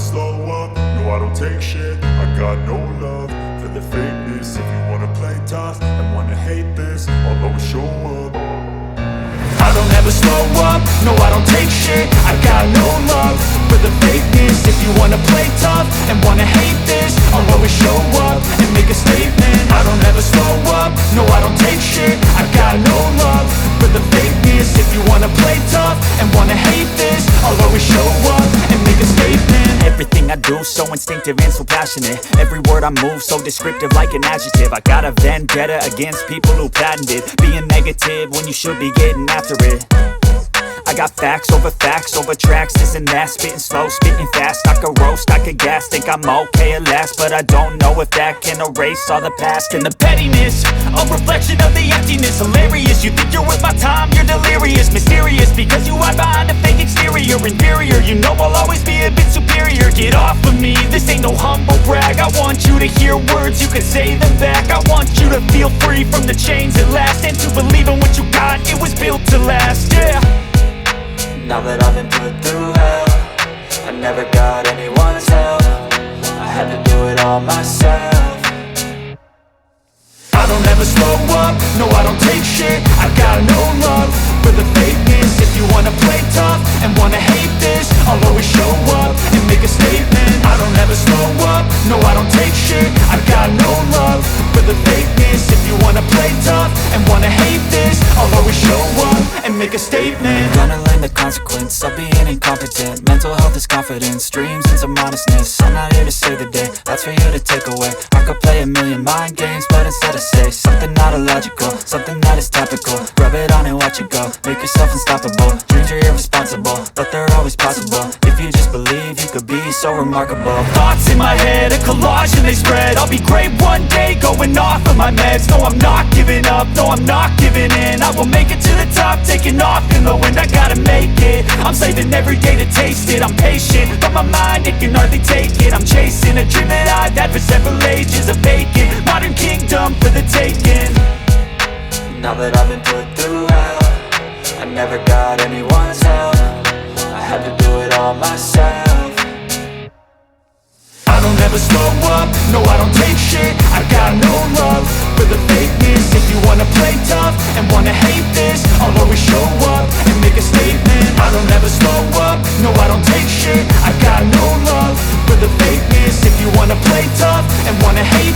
slow up, no I don't take shit. I got no love for the fakeness. If you wanna play tough and wanna hate this, I'll always show up. I don't ever slow up, no I don't take shit. I got no love for the fakeness. If you wanna play tough and wanna hate this, I'll always show up and make a statement. I don't ever slow up, no I don't take shit. I got no love for the fakeness. If you wanna play tough and wanna hate this, I'll always show up and make a statement. Everything I do so instinctive and so passionate. Every word I move so descriptive like an adjective. I got a vendetta against people who patented being negative when you should be getting after it. I got facts over tracks, this and that. Spitting slow, spitting fast, I could roast, I could gas. Think I'm okay at last, but I don't know if that can erase all the past. And the pettiness, a reflection of the emptiness. Hilarious, you think you're worth my time, you're delirious. Mysterious, because you hide behind a fake exterior. Inferior, you know I'll always be a bit superior. Get off of me, this ain't no humble brag. I want you to hear words, you can say them back. I want you to feel free from the chains at last, and to believe in what you got, it was built to last, yeah. Now that I've been put through hell, I never got anyone's help. I had to do it all myself. I don't ever slow up, no I don't take shit. I got no love for the fakeness. If you wanna play tough and wanna hate this, I'll always show up and make a statement. I don't ever slow up, no I don't take shit. I got no love for the fakeness. If you wanna play tough and wanna hate this, I'll always show up and make a statement. Gonna learn the consequence of being incompetent. Mental health is confidence, dreams and some honestness. I'm not here to save the day, that's for you to take away. I could play a million mind games, but instead I say something not illogical, something that is topical. Rub it on and watch it go, make yourself unstoppable. Dreams are irresponsible, but they're always possible. If you just believe, you could be so remarkable. Thoughts in my head, a collage and they spread. I'll be great one day, going off of my meds. No, I'm not giving up, no, I'm not giving in. I will make it to the top, taking off in the wind. I gotta make it, I'm saving every day to taste it. I'm patient, but my mind, it can hardly take it. I'm chasing a dream that I've had for several ages. A vacant, modern kingdom for the taking. Now that I've been put through hell, I never got anyone's help. I had to do it all myself. I don't ever slow up, no I don't take shit. I got no love for the fakeness. If you wanna play tough and wanna hate this, I'll always show up and make a statement. I don't ever slow up, no I don't take shit. I got no love for the fakeness. If you wanna play tough and wanna hate